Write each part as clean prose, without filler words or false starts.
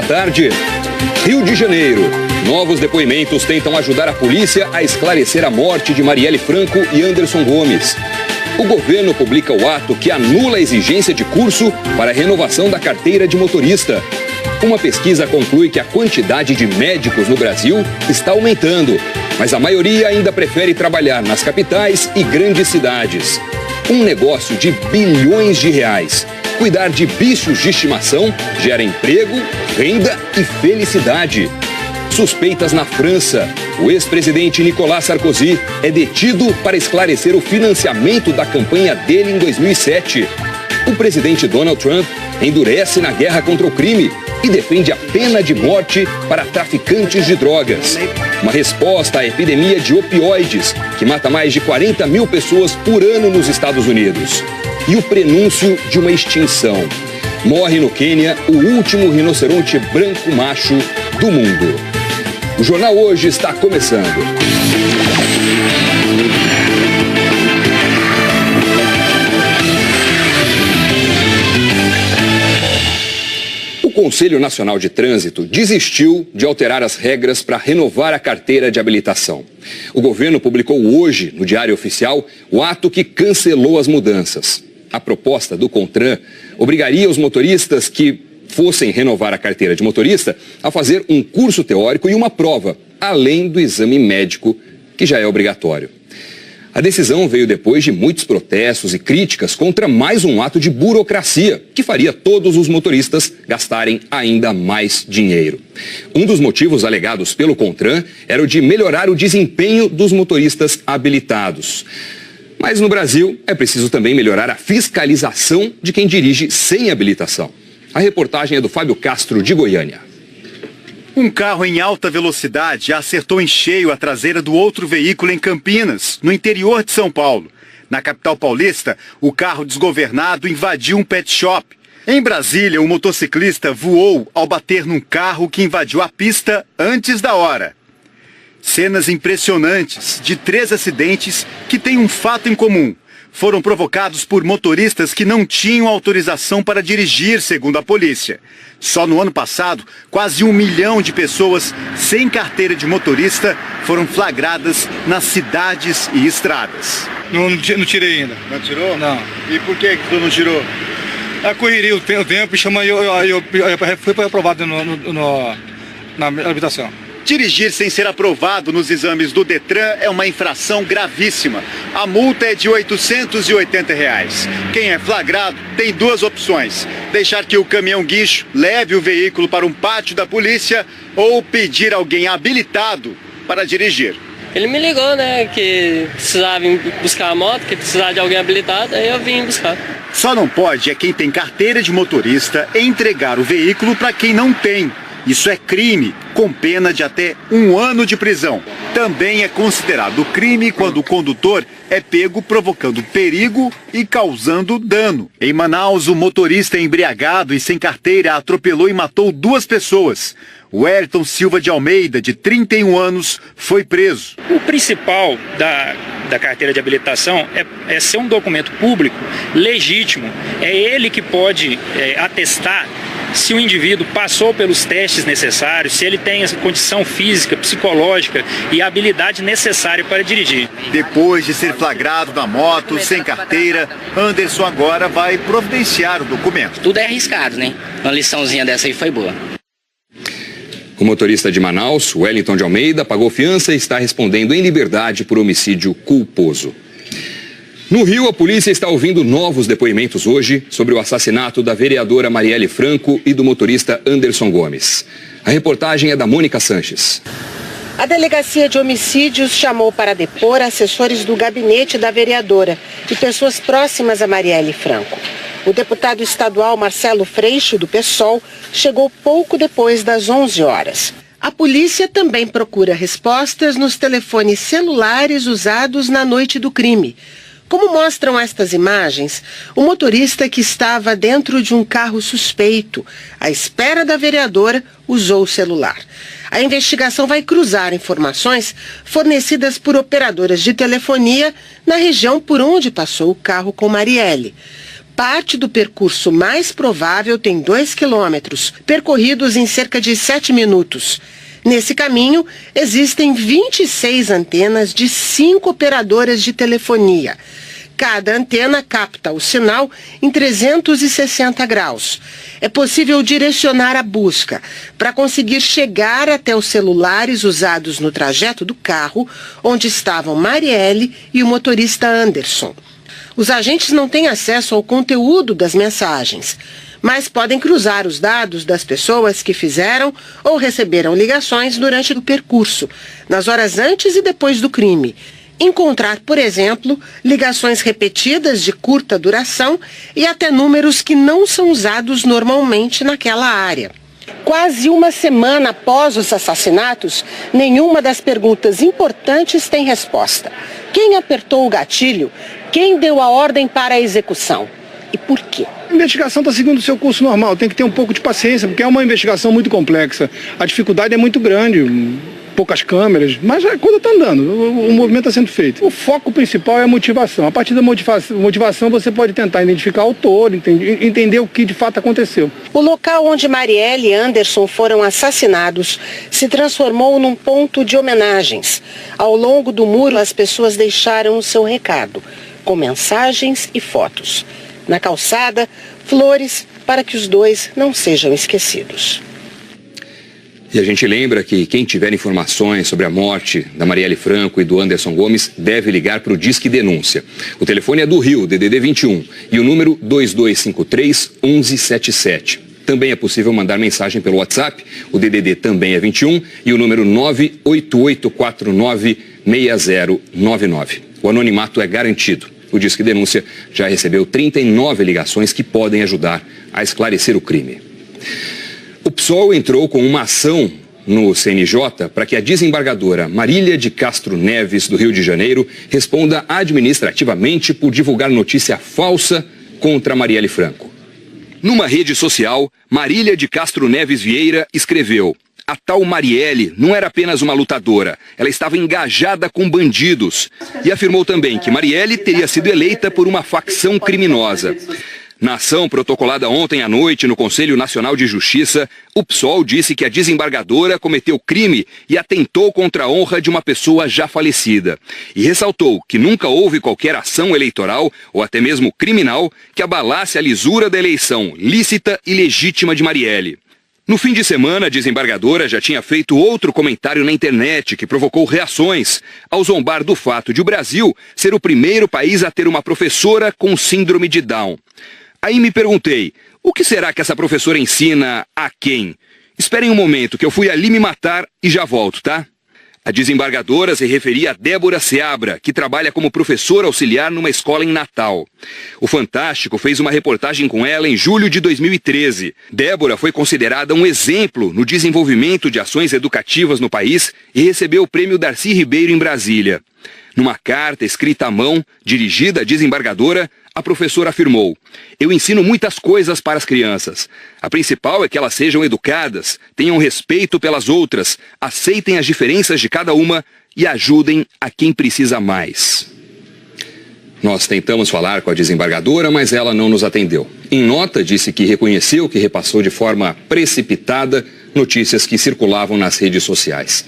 tarde. Rio de Janeiro. Novos depoimentos tentam ajudar a polícia a esclarecer a morte de Marielle Franco e Anderson Gomes. O governo publica o ato que anula a exigência de curso para a renovação da carteira de motorista. Uma pesquisa conclui que a quantidade de médicos no Brasil está aumentando, mas a maioria ainda prefere trabalhar nas capitais e grandes cidades. Um negócio de bilhões de reais. Cuidar de bichos de estimação gera emprego, renda e felicidade. Suspeitas na França. O ex-presidente Nicolas Sarkozy é detido para esclarecer o financiamento da campanha dele em 2007. O presidente Donald Trump endurece na guerra contra o crime e defende a pena de morte para traficantes de drogas. Uma resposta à epidemia de opioides, que mata mais de 40 mil pessoas por ano nos Estados Unidos. E o prenúncio de uma extinção. Morre no Quênia o último rinoceronte branco macho do mundo. O Jornal Hoje está começando. O Conselho Nacional de Trânsito desistiu de alterar as regras para renovar a carteira de habilitação. O governo publicou hoje, no Diário Oficial, o ato que cancelou as mudanças. A proposta do CONTRAN obrigaria os motoristas que fossem renovar a carteira de motorista a fazer um curso teórico e uma prova, além do exame médico, que já é obrigatório. A decisão veio depois de muitos protestos e críticas contra mais um ato de burocracia, que faria todos os motoristas gastarem ainda mais dinheiro. Um dos motivos alegados pelo CONTRAN era o de melhorar o desempenho dos motoristas habilitados. Mas no Brasil é preciso também melhorar a fiscalização de quem dirige sem habilitação. A reportagem é do Fábio Castro, de Goiânia. Um carro em alta velocidade acertou em cheio a traseira do outro veículo em Campinas, no interior de São Paulo. Na capital paulista, o carro desgovernado invadiu um pet shop. Em Brasília, um motociclista voou ao bater num carro que invadiu a pista antes da hora. Cenas impressionantes de 3 acidentes que têm um fato em comum. Foram provocados por motoristas que não tinham autorização para dirigir, segundo a polícia. Só no ano passado, quase 1 milhão de pessoas sem carteira de motorista foram flagradas nas cidades e estradas. Não tirei ainda. Não tirou? Não. E por que tu não tirou? A correria, o tempo, eu fui aprovado na habitação. Dirigir sem ser aprovado nos exames do Detran é uma infração gravíssima. A multa é de R$ 880. Quem é flagrado tem 2 opções: deixar que o caminhão guincho leve o veículo para um pátio da polícia ou pedir alguém habilitado para dirigir. Ele me ligou, né, que precisava vir buscar a moto, que precisava de alguém habilitado, aí eu vim buscar. Só não pode é quem tem carteira de motorista entregar o veículo para quem não tem. Isso é crime, com pena de até 1 ano de prisão. Também é considerado crime quando o condutor é pego provocando perigo e causando dano. Em Manaus, o motorista embriagado e sem carteira atropelou e matou 2 pessoas. O Ayrton Silva de Almeida, de 31 anos, foi preso. O principal da carteira de habilitação é ser um documento público legítimo. É ele que pode atestar se o indivíduo passou pelos testes necessários, se ele tem essa condição física, psicológica e a habilidade necessária para dirigir. Depois de ser flagrado na moto, sem carteira, Anderson agora vai providenciar o documento. Tudo é arriscado, né? Uma liçãozinha dessa aí foi boa. O motorista de Manaus, Wellington de Almeida, pagou fiança e está respondendo em liberdade por homicídio culposo. No Rio, a polícia está ouvindo novos depoimentos hoje sobre o assassinato da vereadora Marielle Franco e do motorista Anderson Gomes. A reportagem é da Mônica Sanches. A Delegacia de Homicídios chamou para depor assessores do gabinete da vereadora e pessoas próximas a Marielle Franco. O deputado estadual Marcelo Freixo, do PSOL, chegou pouco depois das 11 horas. A polícia também procura respostas nos telefones celulares usados na noite do crime. Como mostram estas imagens, o motorista que estava dentro de um carro suspeito, à espera da vereadora, usou o celular. A investigação vai cruzar informações fornecidas por operadoras de telefonia na região por onde passou o carro com Marielle. Parte do percurso mais provável tem 2 quilômetros, percorridos em cerca de 7 minutos. Nesse caminho, existem 26 antenas de 5 operadoras de telefonia. Cada antena capta o sinal em 360 graus. É possível direcionar a busca para conseguir chegar até os celulares usados no trajeto do carro onde estavam Marielle e o motorista Anderson. Os agentes não têm acesso ao conteúdo das mensagens, mas podem cruzar os dados das pessoas que fizeram ou receberam ligações durante o percurso, nas horas antes e depois do crime. Encontrar, por exemplo, ligações repetidas de curta duração e até números que não são usados normalmente naquela área. Quase uma semana após os assassinatos, nenhuma das perguntas importantes tem resposta. Quem apertou o gatilho? Quem deu a ordem para a execução? E por quê? A investigação está seguindo o seu curso normal, tem que ter um pouco de paciência, porque é uma investigação muito complexa. A dificuldade é muito grande, poucas câmeras, mas a coisa está andando, o movimento está sendo feito. O foco principal é a motivação. A partir da motivação você pode tentar identificar o autor, entender o que de fato aconteceu. O local onde Marielle e Anderson foram assassinados se transformou num ponto de homenagens. Ao longo do muro, as pessoas deixaram o seu recado, com mensagens e fotos. Na calçada, flores para que os dois não sejam esquecidos. E a gente lembra que quem tiver informações sobre a morte da Marielle Franco e do Anderson Gomes deve ligar para o Disque Denúncia. O telefone é do Rio, DDD 21, e o número 2253-1177. Também é possível mandar mensagem pelo WhatsApp, o DDD também é 21, e o número 98849-6099. O anonimato é garantido. O Disque Denúncia já recebeu 39 ligações que podem ajudar a esclarecer o crime. O PSOL entrou com uma ação no CNJ para que a desembargadora Marília de Castro Neves, do Rio de Janeiro, responda administrativamente por divulgar notícia falsa contra Marielle Franco. Numa rede social, Marília de Castro Neves Vieira escreveu: a tal Marielle não era apenas uma lutadora, ela estava engajada com bandidos. E afirmou também que Marielle teria sido eleita por uma facção criminosa. Na ação protocolada ontem à noite no Conselho Nacional de Justiça, o PSOL disse que a desembargadora cometeu crime e atentou contra a honra de uma pessoa já falecida. E ressaltou que nunca houve qualquer ação eleitoral, ou até mesmo criminal, que abalasse a lisura da eleição lícita e legítima de Marielle. No fim de semana, a desembargadora já tinha feito outro comentário na internet que provocou reações, ao zombar do fato de o Brasil ser o primeiro país a ter uma professora com síndrome de Down. Aí me perguntei, o que será que essa professora ensina a quem? Esperem um momento que eu fui ali me matar e já volto, tá? A desembargadora se referia a Débora Seabra, que trabalha como professora auxiliar numa escola em Natal. O Fantástico fez uma reportagem com ela em julho de 2013. Débora foi considerada um exemplo no desenvolvimento de ações educativas no país e recebeu o prêmio Darcy Ribeiro em Brasília. Numa carta escrita à mão, dirigida à desembargadora, a professora afirmou: eu ensino muitas coisas para as crianças. A principal é que elas sejam educadas, tenham respeito pelas outras, aceitem as diferenças de cada uma e ajudem a quem precisa mais. Nós tentamos falar com a desembargadora, mas ela não nos atendeu. Em nota, disse que reconheceu que repassou de forma precipitada notícias que circulavam nas redes sociais.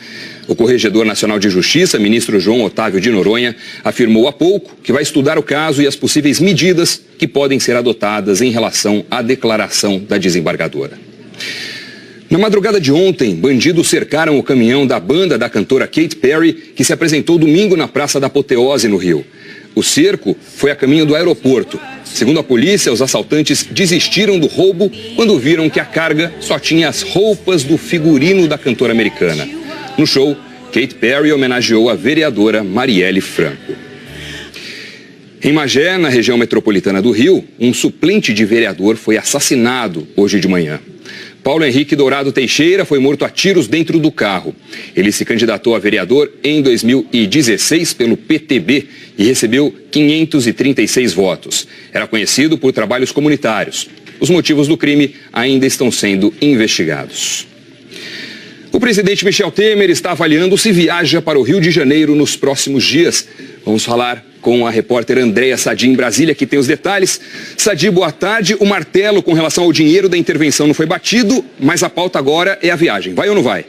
O Corregedor Nacional de Justiça, ministro João Otávio de Noronha, afirmou há pouco que vai estudar o caso e as possíveis medidas que podem ser adotadas em relação à declaração da desembargadora. Na madrugada de ontem, bandidos cercaram o caminhão da banda da cantora Katy Perry, que se apresentou domingo na Praça da Apoteose, no Rio. O cerco foi a caminho do aeroporto. Segundo a polícia, os assaltantes desistiram do roubo quando viram que a carga só tinha as roupas do figurino da cantora americana. No show, Katy Perry homenageou a vereadora Marielle Franco. Em Magé, na região metropolitana do Rio, um suplente de vereador foi assassinado hoje de manhã. Paulo Henrique Dourado Teixeira foi morto a tiros dentro do carro. Ele se candidatou a vereador em 2016 pelo PTB e recebeu 536 votos. Era conhecido por trabalhos comunitários. Os motivos do crime ainda estão sendo investigados. O presidente Michel Temer está avaliando se viaja para o Rio de Janeiro nos próximos dias. Vamos falar com a repórter Andréa Sadi em Brasília, que tem os detalhes. Sadi, boa tarde. O martelo com relação ao dinheiro da intervenção não foi batido, mas a pauta agora é a viagem. Vai ou não vai?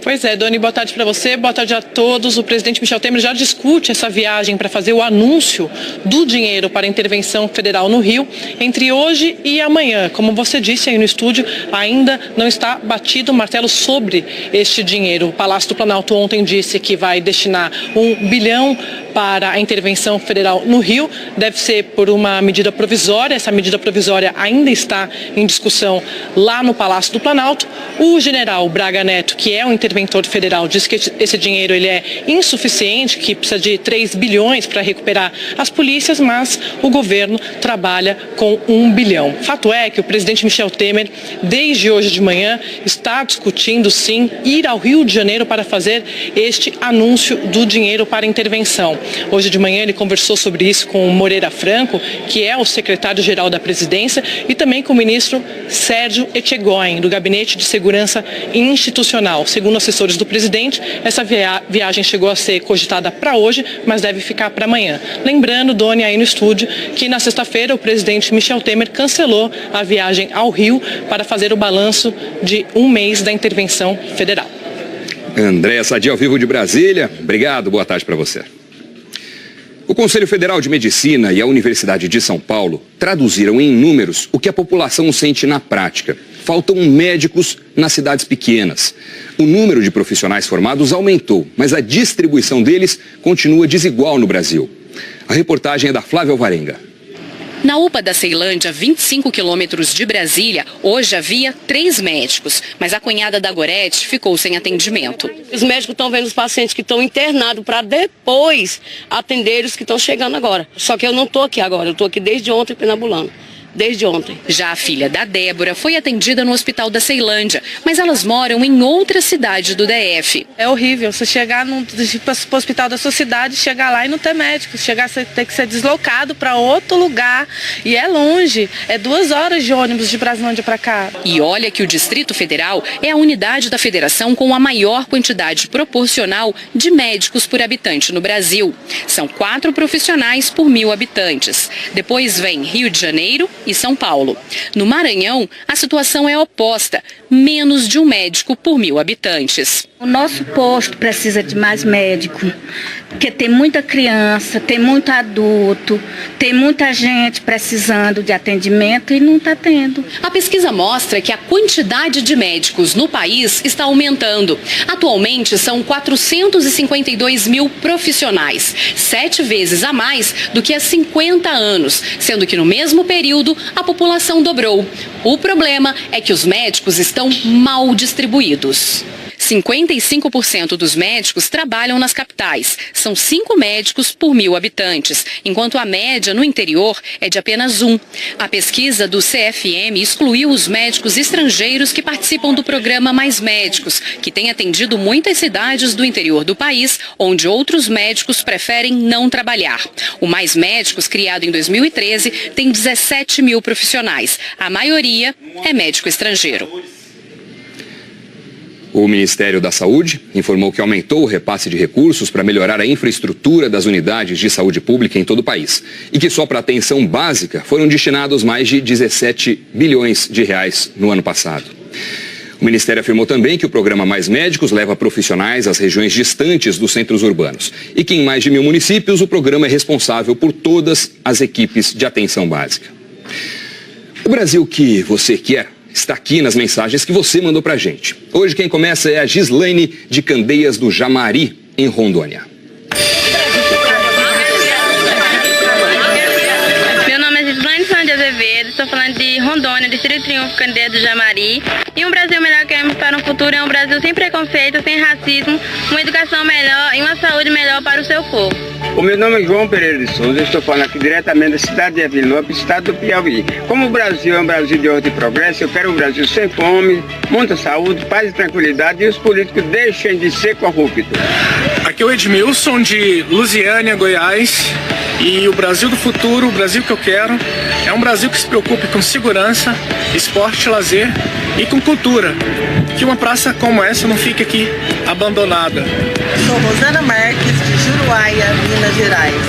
Pois é, Doni, boa tarde para você, boa tarde a todos. O presidente Michel Temer já discute essa viagem para fazer o anúncio do dinheiro para a intervenção federal no Rio entre hoje e amanhã. Como você disse aí no estúdio, ainda não está batido o martelo sobre este dinheiro. O Palácio do Planalto ontem disse que vai destinar 1 bilhão para a intervenção federal no Rio. Deve ser por uma medida provisória. Essa medida provisória ainda está em discussão lá no Palácio do Planalto. O general Braga Neto, que é o interventor federal, diz que esse dinheiro ele é insuficiente, que precisa de 3 bilhões para recuperar as polícias, mas o governo trabalha com 1 bilhão. Fato é que o presidente Michel Temer, desde hoje de manhã, está discutindo sim ir ao Rio de Janeiro para fazer este anúncio do dinheiro para a intervenção. Hoje de manhã ele conversou sobre isso com o Moreira Franco, que é o secretário-geral da presidência, e também com o ministro Sérgio Etchegoyen, do Gabinete de Segurança Institucional. Segundo assessores do presidente, essa viagem chegou a ser cogitada para hoje, mas deve ficar para amanhã. Lembrando, Doni, aí no estúdio, que na sexta-feira o presidente Michel Temer cancelou a viagem ao Rio para fazer o balanço de 1 mês da intervenção federal. Andréa Sadi, ao vivo de Brasília. Obrigado, boa tarde para você. O Conselho Federal de Medicina e a Universidade de São Paulo traduziram em números o que a população sente na prática. Faltam médicos nas cidades pequenas. O número de profissionais formados aumentou, mas a distribuição deles continua desigual no Brasil. A reportagem é da Flávia Alvarenga. Na UPA da Ceilândia, 25 quilômetros de Brasília, hoje havia 3 médicos, mas a cunhada da Gorete ficou sem atendimento. Os médicos estão vendo os pacientes que estão internados para depois atender os que estão chegando agora. Só que eu não estou aqui agora, eu estou aqui desde ontem penambulando. Desde ontem. Já a filha da Débora foi atendida no hospital da Ceilândia, mas elas moram em outra cidade do DF. É horrível você chegar pro hospital da sua cidade, chegar lá e não ter médico. Você tem que ser deslocado para outro lugar e é longe. É 2 horas de ônibus de Brasilândia para cá. E olha que o Distrito Federal é a unidade da federação com a maior quantidade proporcional de médicos por habitante no Brasil. São 4 profissionais por 1.000 habitantes. Depois vem Rio de Janeiro e São Paulo. No Maranhão, a situação é oposta, menos de 1 médico por 1.000 habitantes. O nosso posto precisa de mais médico, porque tem muita criança, tem muito adulto, tem muita gente precisando de atendimento e não está tendo. A pesquisa mostra que a quantidade de médicos no país está aumentando. Atualmente são 452 mil profissionais, 7 vezes a mais do que há 50 anos, sendo que no mesmo período a população dobrou. O problema é que os médicos estão mal distribuídos. 55% dos médicos trabalham nas capitais. São 5 médicos por 1.000 habitantes, enquanto a média no interior é de apenas 1. A pesquisa do CFM excluiu os médicos estrangeiros que participam do programa Mais Médicos, que tem atendido muitas cidades do interior do país, onde outros médicos preferem não trabalhar. O Mais Médicos, criado em 2013, tem 17 mil profissionais. A maioria é médico estrangeiro. O Ministério da Saúde informou que aumentou o repasse de recursos para melhorar a infraestrutura das unidades de saúde pública em todo o país e que só para a atenção básica foram destinados mais de 17 bilhões de reais no ano passado. O Ministério afirmou também que o programa Mais Médicos leva profissionais às regiões distantes dos centros urbanos e que em mais de 1.000 municípios o programa é responsável por todas as equipes de atenção básica. O Brasil que você quer está aqui nas mensagens que você mandou pra gente. Hoje quem começa é a Gislaine de Candeias do Jamari, em Rondônia. Meu nome é Gislaine de Azevedo, estou falando de Rondônia, Distrito Triunfo, Candeias do Jamari. E um Brasil melhor que queremos para um futuro é um Brasil sem preconceito, sem racismo, uma educação melhor e uma saúde melhor para o seu povo. O meu nome é João Pereira de Souza, eu estou falando aqui diretamente da cidade de Avilópolis, estado do Piauí. Como o Brasil é um Brasil de ordem e progresso, eu quero um Brasil sem fome, muita saúde, paz e tranquilidade e os políticos deixem de ser corruptos. Aqui é o Edmilson de Lusiânia, Goiás, e o Brasil do futuro, o Brasil que eu quero, é um Brasil que se preocupe com segurança, esporte, lazer e com cultura. Que uma praça como essa não fique aqui abandonada. Sou Rosana Marques, de Juruáia, Minas Gerais,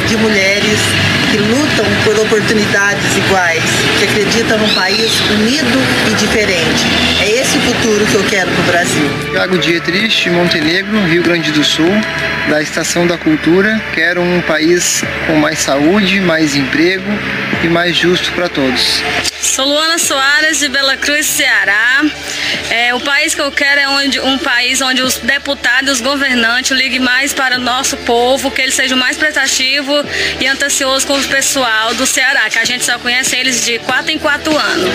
de mulheres que lutam por oportunidades iguais, que acreditam num país unido e diferente. É esse o futuro que eu quero para o Brasil. Thiago Dietrich, Montenegro, Rio Grande do Sul, da Estação da Cultura. Quero um país com mais saúde, mais emprego e mais justo para todos. Sou Luana Soares, de Bela Cruz, Ceará. O país que eu quero é um país onde os deputados e os governantes liguem mais para o nosso povo, que eles sejam mais prestativos e atenciosos com o pessoal do Ceará, que a gente só conhece eles de 4 em 4 anos.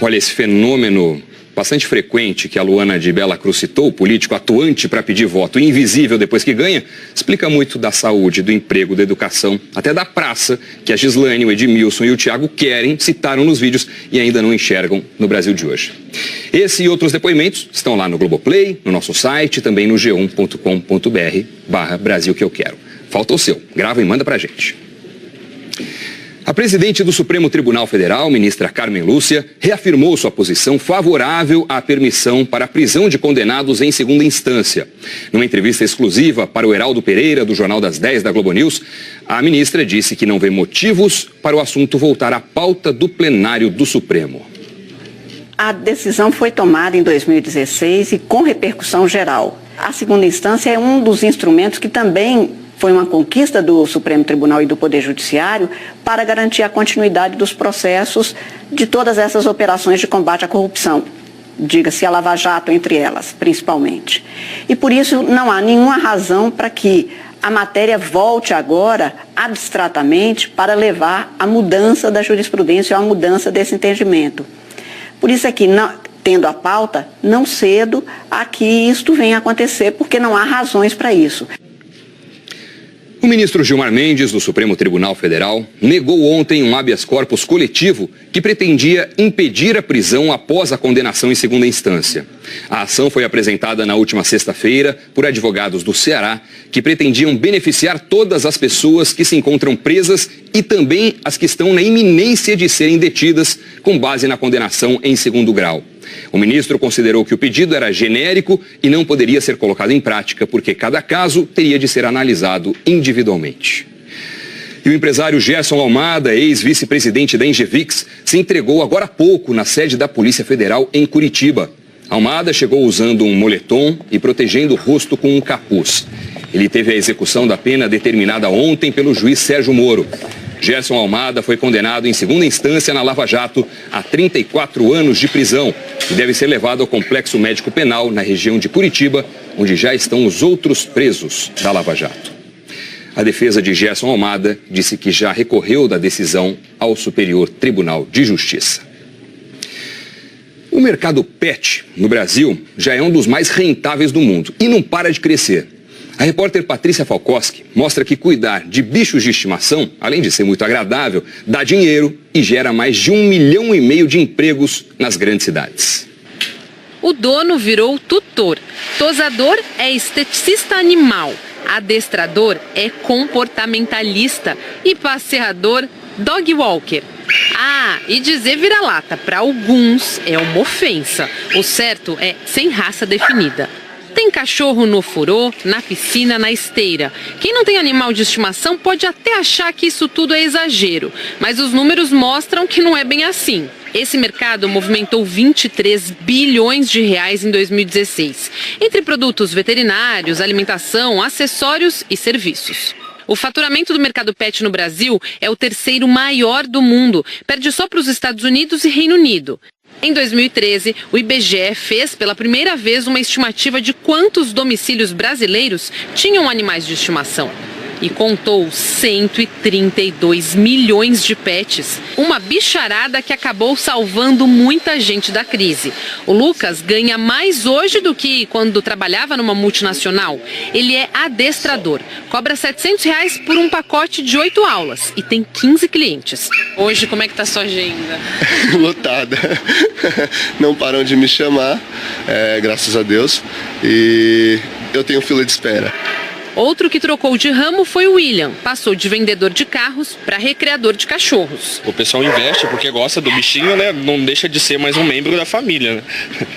Olha, esse fenômeno bastante frequente que a Luana de Bela Cruz citou, político atuante para pedir voto e invisível depois que ganha, explica muito da saúde, do emprego, da educação, até da praça que a Gislaine, o Edmilson e o Thiago querem, citaram nos vídeos e ainda não enxergam no Brasil de hoje. Esse e outros depoimentos estão lá no Globoplay, no nosso site, também no g1.com.br/Brasil que eu quero. Falta o seu, grava e manda pra gente. A presidente do Supremo Tribunal Federal, ministra Carmen Lúcia, reafirmou sua posição favorável à permissão para a prisão de condenados em segunda instância. Numa entrevista exclusiva para o Heraldo Pereira, do Jornal das 10 da Globo News, a ministra disse que não vê motivos para o assunto voltar à pauta do plenário do Supremo. A decisão foi tomada em 2016 e com repercussão geral. A segunda instância é um dos instrumentos que também foi uma conquista do Supremo Tribunal e do Poder Judiciário para garantir a continuidade dos processos de todas essas operações de combate à corrupção, diga-se a Lava Jato entre elas, principalmente. E por isso não há nenhuma razão para que a matéria volte agora, abstratamente, para levar à mudança da jurisprudência ou à mudança desse entendimento. Por isso é que, tendo a pauta, não cedo a que isto venha a acontecer, porque não há razões para isso. O ministro Gilmar Mendes, do Supremo Tribunal Federal, negou ontem um habeas corpus coletivo que pretendia impedir a prisão após a condenação em segunda instância. A ação foi apresentada na última sexta-feira por advogados do Ceará que pretendiam beneficiar todas as pessoas que se encontram presas e também as que estão na iminência de serem detidas com base na condenação em segundo grau. O ministro considerou que o pedido era genérico e não poderia ser colocado em prática porque cada caso teria de ser analisado individualmente. E o empresário Gerson Almada, ex-vice-presidente da Engevix, se entregou agora há pouco na sede da Polícia Federal em Curitiba. Almada chegou usando um moletom e protegendo o rosto com um capuz. Ele teve a execução da pena determinada ontem pelo juiz Sérgio Moro. Gerson Almada foi condenado em segunda instância na Lava Jato a 34 anos de prisão e deve ser levado ao Complexo Médico Penal na região de Curitiba, onde já estão os outros presos da Lava Jato. A defesa de Gerson Almada disse que já recorreu da decisão ao Superior Tribunal de Justiça. O mercado pet no Brasil já é um dos mais rentáveis do mundo e não para de crescer. A repórter Patrícia Falkowski mostra que cuidar de bichos de estimação, além de ser muito agradável, dá dinheiro e gera mais de 1,5 milhão de empregos nas grandes cidades. O dono virou tutor, tosador é esteticista animal, adestrador é comportamentalista e passeador dog walker. Ah, e dizer vira-lata para alguns é uma ofensa. O certo é sem raça definida. Tem cachorro no furô, na piscina, na esteira. Quem não tem animal de estimação pode até achar que isso tudo é exagero, mas os números mostram que não é bem assim. Esse mercado movimentou 23 bilhões de reais em 2016, entre produtos veterinários, alimentação, acessórios e serviços. O faturamento do mercado pet no Brasil é o terceiro maior do mundo, perde só para os Estados Unidos e Reino Unido. Em 2013, o IBGE fez pela primeira vez uma estimativa de quantos domicílios brasileiros tinham animais de estimação. E contou 132 milhões de pets, uma bicharada que acabou salvando muita gente da crise. O Lucas ganha mais hoje do que quando trabalhava numa multinacional. Ele é adestrador, cobra R$700 por um pacote de 8 aulas e tem 15 clientes. Hoje, como é que tá a sua agenda? Lotada. Não param de me chamar, graças a Deus, e eu tenho fila de espera. Outro que trocou de ramo foi o William. Passou de vendedor de carros para recreador de cachorros. O pessoal investe porque gosta do bichinho, né? Não deixa de ser mais um membro da família, né?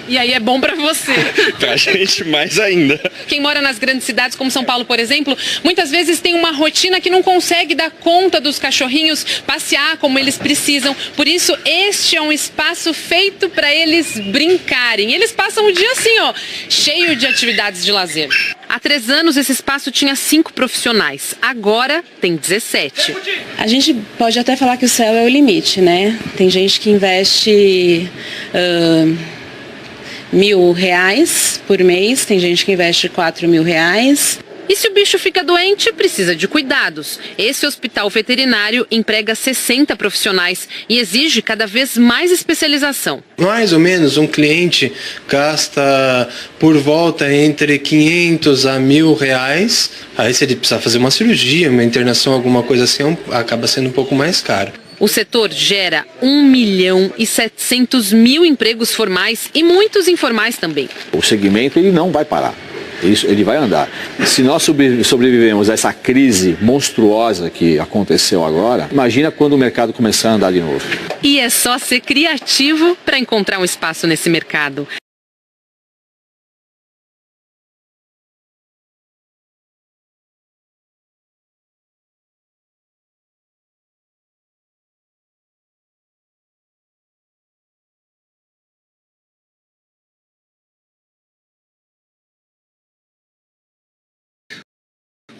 E aí é bom para você. Pra gente mais ainda. Quem mora nas grandes cidades como São Paulo, por exemplo, muitas vezes tem uma rotina que não consegue dar conta dos cachorrinhos passear como eles precisam. Por isso, este é um espaço feito para eles brincarem. Eles passam o dia assim, ó, cheio de atividades de lazer. Há 3 anos, esse espaço tinha 5 profissionais. Agora, tem 17. A gente pode até falar que o céu é o limite, né? Tem gente que investe R$1.000 por mês, tem gente que investe R$4.000. E se o bicho fica doente, precisa de cuidados. Esse hospital veterinário emprega 60 profissionais e exige cada vez mais especialização. Mais ou menos um cliente gasta por volta entre 500 a R$1.000. Aí se ele precisar fazer uma cirurgia, uma internação, alguma coisa assim, acaba sendo um pouco mais caro. O setor gera 1.700.000 empregos formais e muitos informais também. O segmento ele não vai parar. Isso, ele vai andar. Se nós sobrevivemos a essa crise monstruosa que aconteceu agora, imagina quando o mercado começar a andar de novo. E é só ser criativo para encontrar um espaço nesse mercado.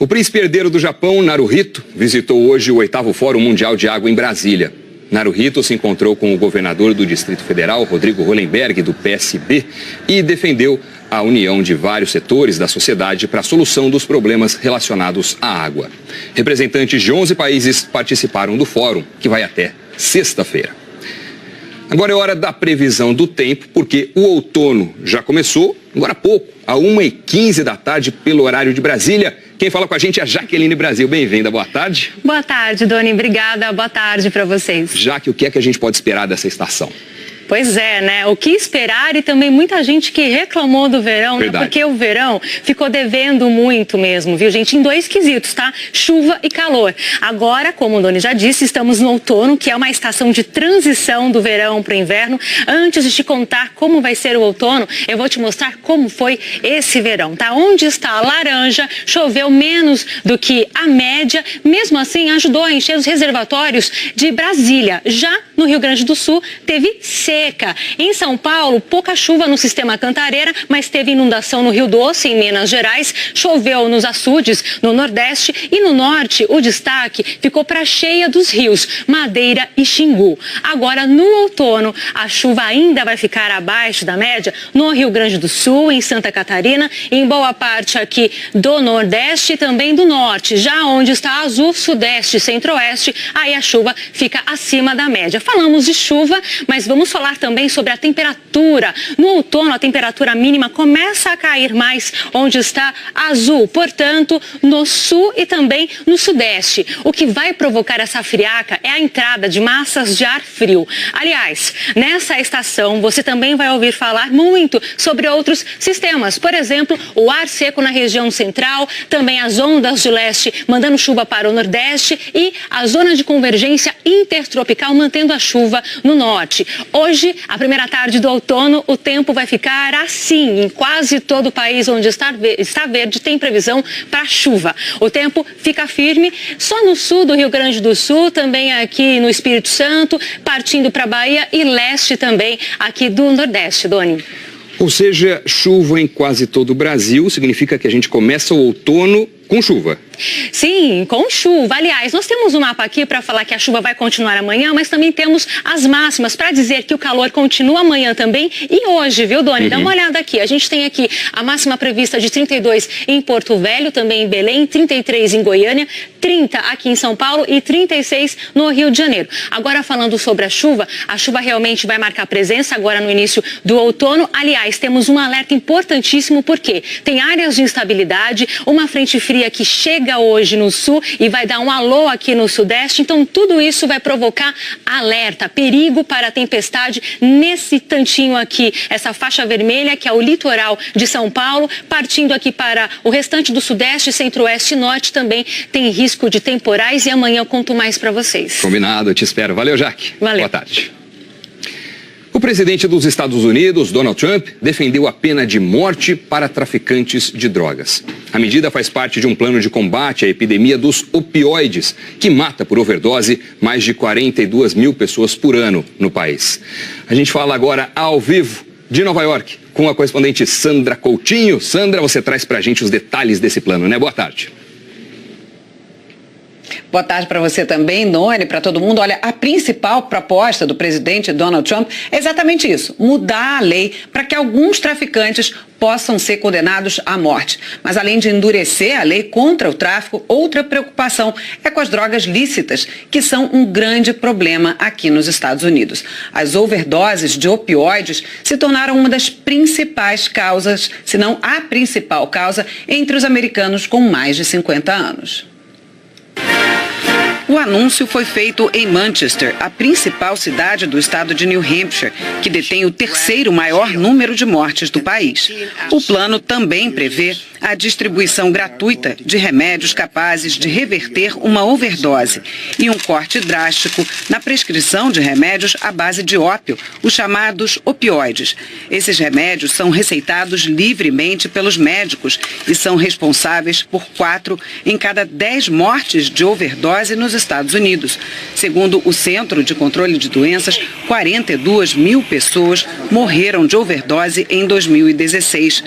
O príncipe herdeiro do Japão, Naruhito, visitou hoje o 8º Fórum Mundial de Água em Brasília. Naruhito se encontrou com o governador do Distrito Federal, Rodrigo Hollenberg, do PSB, e defendeu a união de vários setores da sociedade para a solução dos problemas relacionados à água. Representantes de 11 países participaram do fórum, que vai até sexta-feira. Agora é hora da previsão do tempo, porque o outono já começou, agora há pouco, às 1h15 da tarde, pelo horário de Brasília. Quem fala com a gente é a Jaqueline Brasil. Bem-vinda, boa tarde. Boa tarde, Doni. Obrigada. Boa tarde para vocês. Jaque, o que é que a gente pode esperar dessa estação? Pois é, né? O que esperar e também muita gente que reclamou do verão, né? Porque o verão ficou devendo muito mesmo, viu, gente? Em 2 quesitos, tá? Chuva e calor. Agora, como o Doni já disse, estamos no outono, que é uma estação de transição do verão para o inverno. Antes de te contar como vai ser o outono, eu vou te mostrar como foi esse verão, tá? Onde está a laranja, choveu menos do que a média, mesmo assim ajudou a encher os reservatórios de Brasília. Já no Rio Grande do Sul, teve seca. Em São Paulo, pouca chuva no sistema Cantareira, mas teve inundação no Rio Doce, em Minas Gerais. Choveu nos açudes, no Nordeste e no Norte. O destaque ficou para a cheia dos rios, Madeira e Xingu. Agora, no outono, a chuva ainda vai ficar abaixo da média no Rio Grande do Sul, em Santa Catarina, em boa parte aqui do Nordeste e também do Norte. Já onde está azul, Sudeste e Centro-Oeste, aí a chuva fica acima da média. Falamos de chuva, mas vamos falar também sobre a temperatura. No outono, a temperatura mínima começa a cair mais onde está azul, portanto, no sul e também no sudeste. O que vai provocar essa friaca é a entrada de massas de ar frio. Aliás, nessa estação, você também vai ouvir falar muito sobre outros sistemas. Por exemplo, o ar seco na região central, também as ondas de leste mandando chuva para o nordeste e a zona de convergência intertropical mantendo a chuva no norte. Hoje, a primeira tarde do outono, o tempo vai ficar assim. Em quase todo o país onde está verde, tem previsão para chuva. O tempo fica firme só no sul do Rio Grande do Sul, também aqui no Espírito Santo, partindo para a Bahia e leste também aqui do Nordeste, Doni. Ou seja, chuva em quase todo o Brasil significa que a gente começa o outono com chuva. Sim, com chuva. Aliás, nós temos um mapa aqui para falar que a chuva vai continuar amanhã, mas também temos as máximas para dizer que o calor continua amanhã também e hoje, viu, Doni? Dá uma olhada aqui. A gente tem aqui a máxima prevista de 32 em Porto Velho, também em Belém, 33 em Goiânia, 30 aqui em São Paulo e 36 no Rio de Janeiro. Agora, falando sobre a chuva realmente vai marcar presença agora no início do outono. Aliás, temos um alerta importantíssimo porque tem áreas de instabilidade, uma frente fria fria que chega hoje no sul e vai dar um alô aqui no sudeste. Então, tudo isso vai provocar alerta, perigo para a tempestade nesse tantinho aqui, essa faixa vermelha que é o litoral de São Paulo, partindo aqui para o restante do sudeste, centro-oeste e norte também tem risco de temporais e amanhã eu conto mais para vocês. Combinado, eu te espero. Valeu, Jaque. Valeu. Boa tarde. O presidente dos Estados Unidos, Donald Trump, defendeu a pena de morte para traficantes de drogas. A medida faz parte de um plano de combate à epidemia dos opioides, que mata por overdose mais de 42 mil pessoas por ano no país. A gente fala agora ao vivo de Nova York com a correspondente Sandra Coutinho. Sandra, você traz pra gente os detalhes desse plano, né? Boa tarde. Boa tarde para você também, Noni, para todo mundo. Olha, a principal proposta do presidente Donald Trump é exatamente isso, mudar a lei para que alguns traficantes possam ser condenados à morte. Mas além de endurecer a lei contra o tráfico, outra preocupação é com as drogas lícitas, que são um grande problema aqui nos Estados Unidos. As overdoses de opioides se tornaram uma das principais causas, se não a principal causa, entre os americanos com mais de 50 anos. O anúncio foi feito em Manchester, a principal cidade do estado de New Hampshire, que detém o terceiro maior número de mortes do país. O plano também prevê a distribuição gratuita de remédios capazes de reverter uma overdose e um corte drástico na prescrição de remédios à base de ópio, os chamados opioides. Esses remédios são receitados livremente pelos médicos e são responsáveis por 4 em cada 10 mortes de overdose nos Estados Unidos. Segundo o Centro de Controle de Doenças, 42 mil pessoas morreram de overdose em 2016.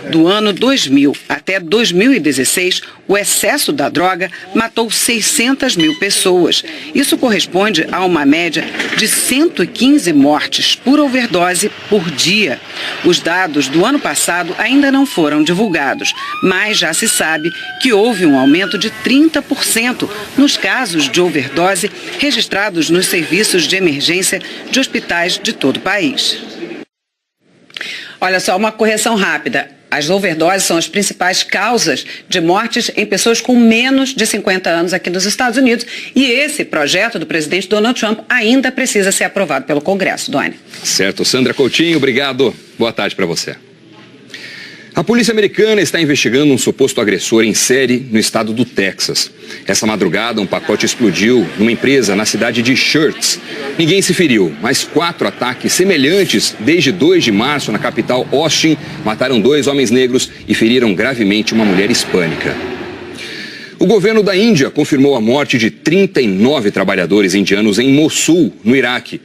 Do ano 2000 até 2016, o excesso da droga matou 600 mil pessoas. Isso corresponde a uma média de 115 mortes por overdose por dia. Os dados do ano passado ainda não foram divulgados, mas já se sabe que houve um aumento de 30% nos casos de overdose registrados nos serviços de emergência de hospitais de todo o país. Olha só, uma correção rápida. As overdoses são as principais causas de mortes em pessoas com menos de 50 anos aqui nos Estados Unidos. E esse projeto do presidente Donald Trump ainda precisa ser aprovado pelo Congresso, Doni. Certo. Sandra Coutinho, obrigado. Boa tarde para você. A polícia americana está investigando um suposto agressor em série no estado do Texas. Essa madrugada, um pacote explodiu numa empresa na cidade de Schertz. Ninguém se feriu, mas 4 ataques semelhantes desde 2 de março na capital Austin mataram 2 homens negros e feriram gravemente uma mulher hispânica. O governo da Índia confirmou a morte de 39 trabalhadores indianos em Mossul, no Iraque.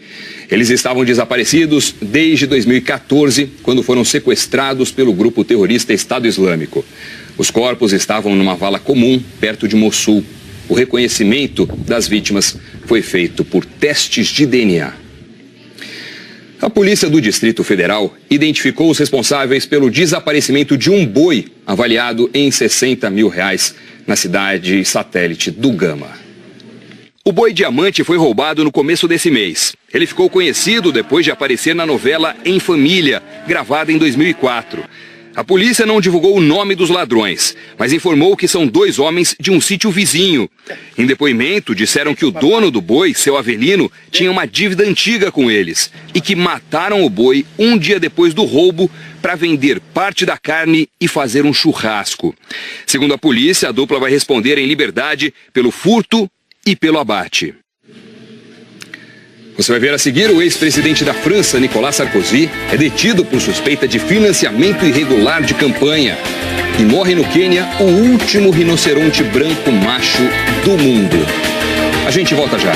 Eles estavam desaparecidos desde 2014, quando foram sequestrados pelo grupo terrorista Estado Islâmico. Os corpos estavam numa vala comum perto de Mossul. O reconhecimento das vítimas foi feito por testes de DNA. A polícia do Distrito Federal identificou os responsáveis pelo desaparecimento de um boi avaliado em R$60 mil na cidade satélite do Gama. O boi diamante foi roubado no começo desse mês. Ele ficou conhecido depois de aparecer na novela Em Família, gravada em 2004. A polícia não divulgou o nome dos ladrões, mas informou que são 2 homens de um sítio vizinho. Em depoimento, disseram que o dono do boi, seu Avelino, tinha uma dívida antiga com eles e que mataram o boi um dia depois do roubo para vender parte da carne e fazer um churrasco. Segundo a polícia, a dupla vai responder em liberdade pelo furto e pelo abate. Você vai ver a seguir: o ex-presidente da França, Nicolas Sarkozy, é detido por suspeita de financiamento irregular de campanha. E morre no Quênia o último rinoceronte branco macho do mundo. A gente volta já.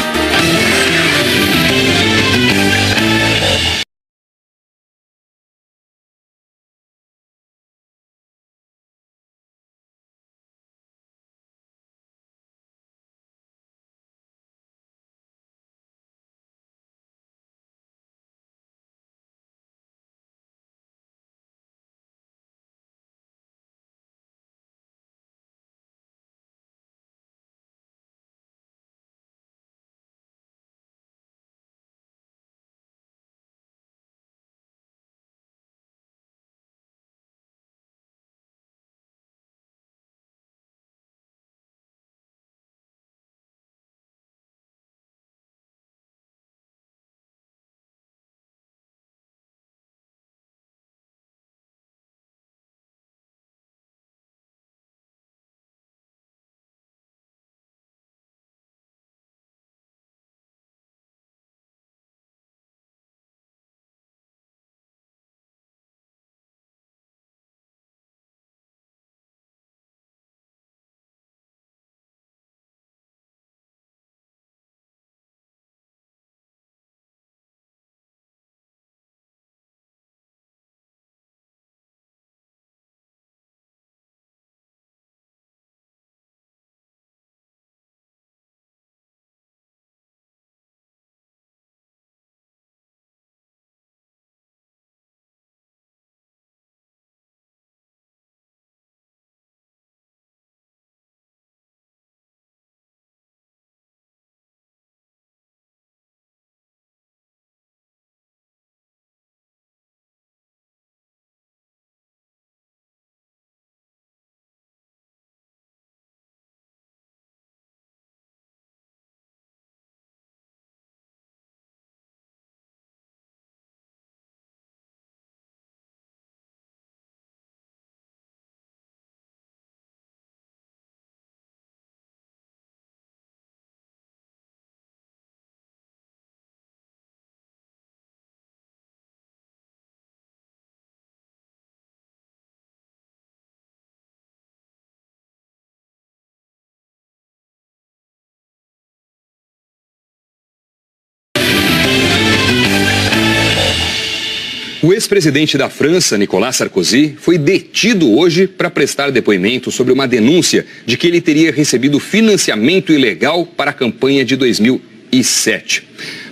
O ex-presidente da França, Nicolas Sarkozy, foi detido hoje para prestar depoimento sobre uma denúncia de que ele teria recebido financiamento ilegal para a campanha de 2007.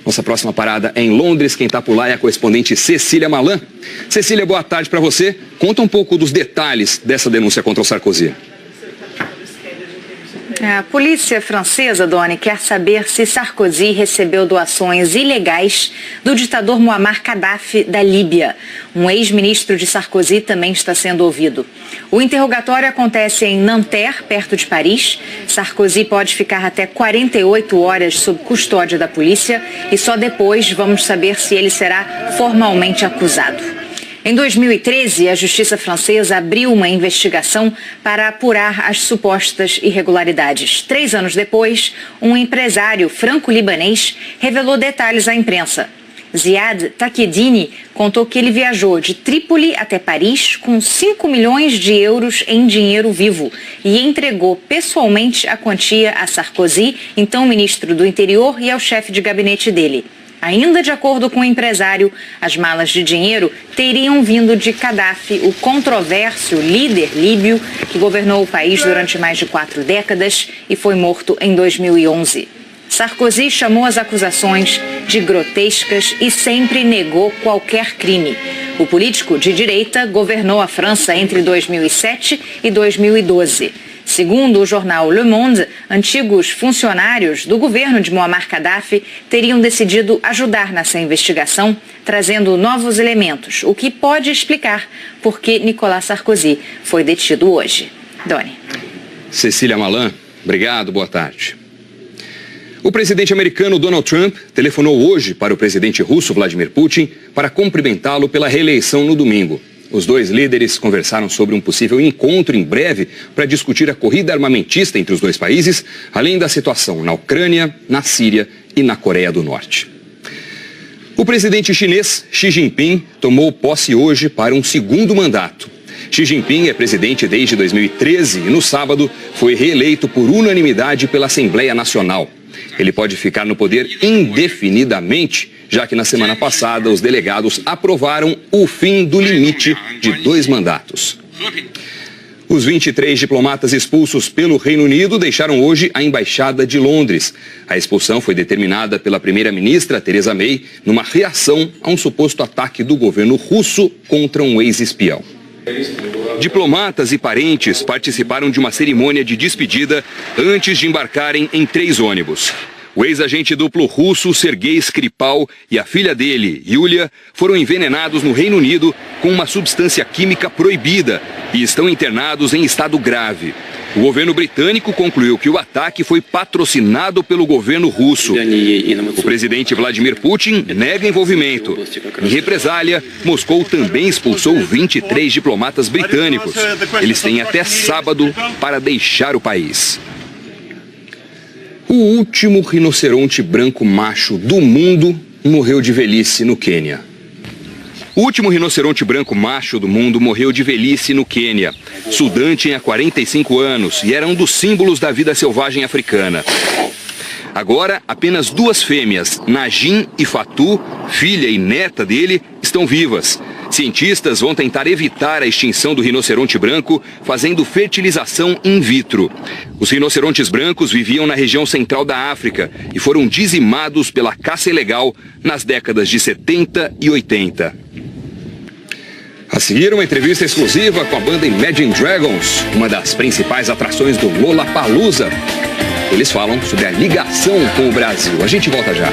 Nossa próxima parada é em Londres. Quem está por lá é a correspondente Cecília Malan. Cecília, boa tarde para você. Conta um pouco dos detalhes dessa denúncia contra o Sarkozy. A polícia francesa, Doni, quer saber se Sarkozy recebeu doações ilegais do ditador Muammar Gaddafi da Líbia. Um ex-ministro de Sarkozy também está sendo ouvido. O interrogatório acontece em Nanterre, perto de Paris. Sarkozy pode ficar até 48 horas sob custódia da polícia e só depois vamos saber se ele será formalmente acusado. Em 2013, a justiça francesa abriu uma investigação para apurar as supostas irregularidades. 3 anos depois, um empresário franco-libanês revelou detalhes à imprensa. Ziad Taqiyedine contou que ele viajou de Trípoli até Paris com 5 milhões de euros em dinheiro vivo e entregou pessoalmente a quantia a Sarkozy, então ministro do Interior, e ao chefe de gabinete dele. Ainda de acordo com o empresário, as malas de dinheiro teriam vindo de Gaddafi, o controverso líder líbio que governou o país durante mais de 4 décadas e foi morto em 2011. Sarkozy chamou as acusações de grotescas e sempre negou qualquer crime. O político de direita governou a França entre 2007 e 2012. Segundo o jornal Le Monde, antigos funcionários do governo de Muammar Gaddafi teriam decidido ajudar nessa investigação, trazendo novos elementos, o que pode explicar por que Nicolas Sarkozy foi detido hoje. Doni. Cecília Malan, obrigado, boa tarde. O presidente americano Donald Trump telefonou hoje para o presidente russo Vladimir Putin para cumprimentá-lo pela reeleição no domingo. Os dois líderes conversaram sobre um possível encontro em breve para discutir a corrida armamentista entre os dois países, além da situação na Ucrânia, na Síria e na Coreia do Norte. O presidente chinês Xi Jinping tomou posse hoje para um segundo mandato. Xi Jinping é presidente desde 2013 e no sábado foi reeleito por unanimidade pela Assembleia Nacional. Ele pode ficar no poder indefinidamente, já que na semana passada os delegados aprovaram o fim do limite de 2 mandatos. Os 23 diplomatas expulsos pelo Reino Unido deixaram hoje a Embaixada de Londres. A expulsão foi determinada pela primeira-ministra Theresa May numa reação a um suposto ataque do governo russo contra um ex-espião. Diplomatas e parentes participaram de uma cerimônia de despedida antes de embarcarem em 3 ônibus. O ex-agente duplo russo Sergei Skripal e a filha dele, Yulia, foram envenenados no Reino Unido com uma substância química proibida e estão internados em estado grave. O governo britânico concluiu que o ataque foi patrocinado pelo governo russo. O presidente Vladimir Putin nega envolvimento. Em represália, Moscou também expulsou 23 diplomatas britânicos. Eles têm até sábado para deixar o país. O último rinoceronte branco macho do mundo morreu de velhice no Quênia. O último rinoceronte branco macho do mundo morreu de velhice no Quênia. Sudan tinha 45 anos e era um dos símbolos da vida selvagem africana. Agora, apenas 2 fêmeas, Najin e Fatu, filha e neta dele, estão vivas. Cientistas vão tentar evitar a extinção do rinoceronte branco fazendo fertilização in vitro. Os rinocerontes brancos viviam na região central da África e foram dizimados pela caça ilegal nas décadas de 70 e 80. A seguir, uma entrevista exclusiva com a banda Imagine Dragons, uma das principais atrações do Lollapalooza. Eles falam sobre a ligação com o Brasil. A gente volta já.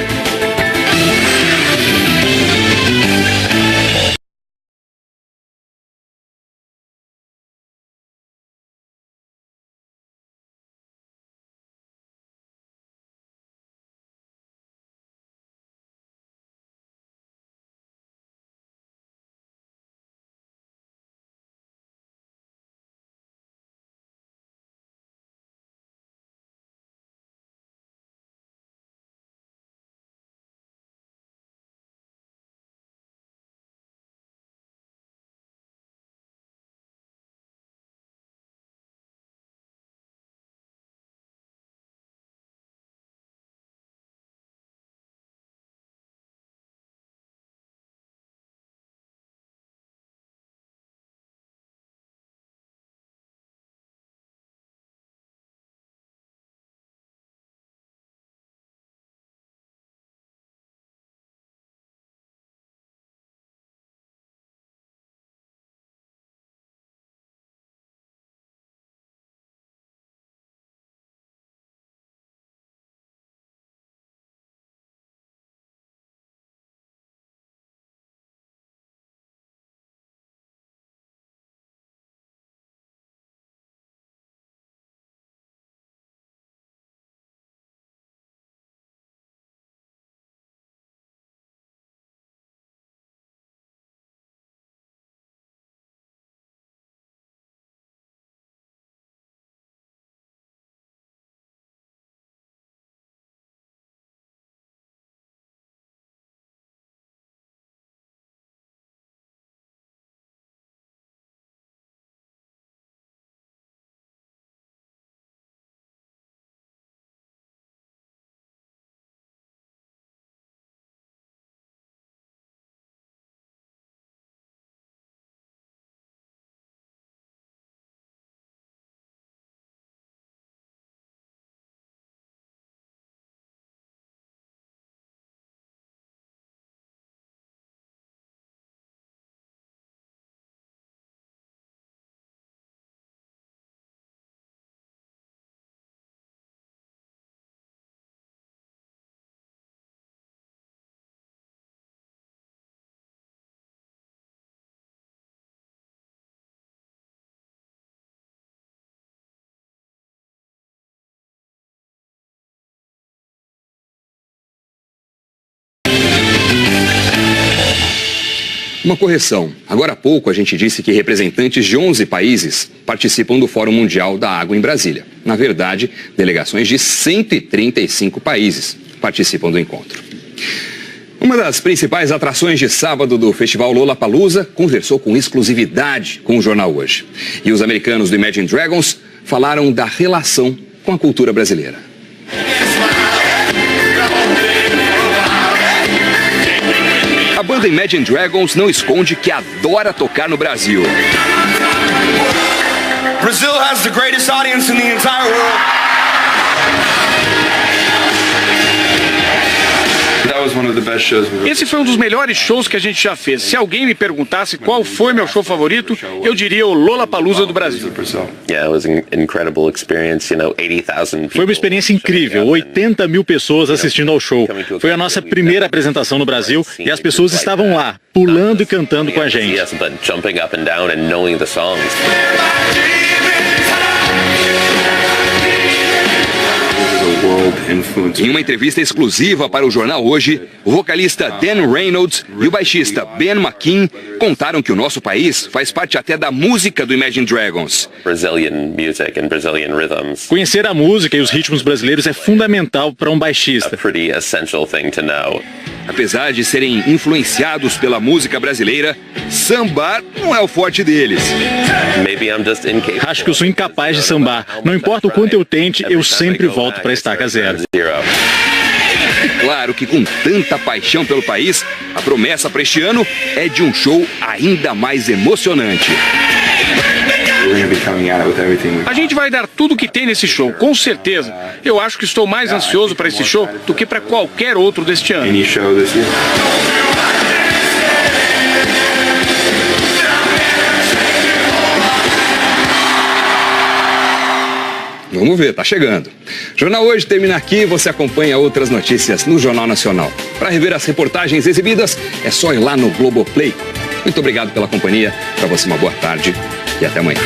Uma correção. Agora há pouco a gente disse que representantes de 11 países participam do Fórum Mundial da Água em Brasília. Na verdade, delegações de 135 países participam do encontro. Uma das principais atrações de sábado do Festival Lollapalooza conversou com exclusividade com o Jornal Hoje. E os americanos do Imagine Dragons falaram da relação com a cultura brasileira. A banda Imagine Dragons não esconde que adora tocar no Brasil. Brazil has the greatest audience in the entire world. Esse foi um dos melhores shows que a gente já fez. Se alguém me perguntasse qual foi meu show favorito, eu diria o Lollapalooza do Brasil. Foi uma experiência incrível, 80 mil pessoas assistindo ao show. Foi a nossa primeira apresentação no Brasil e as pessoas estavam lá, pulando e cantando com a gente. Em uma entrevista exclusiva para o Jornal Hoje, o vocalista Dan Reynolds e o baixista Ben McKean contaram que o nosso país faz parte até da música do Imagine Dragons. Conhecer a música e os ritmos brasileiros é fundamental para um baixista. Apesar de serem influenciados pela música brasileira, sambar não é o forte deles. Acho que eu sou incapaz de sambar. Não importa o quanto eu tente, eu sempre volto para a estaca zero. Claro que com tanta paixão pelo país, a promessa para este ano é de um show ainda mais emocionante. A gente vai dar tudo o que tem nesse show, com certeza. Eu acho que estou mais ansioso para esse show do que para qualquer outro deste ano. Vamos ver, tá chegando. Jornal Hoje termina aqui, você acompanha outras notícias no Jornal Nacional. Para rever as reportagens exibidas, é só ir lá no Globoplay. Muito obrigado pela companhia, para você uma boa tarde e até amanhã.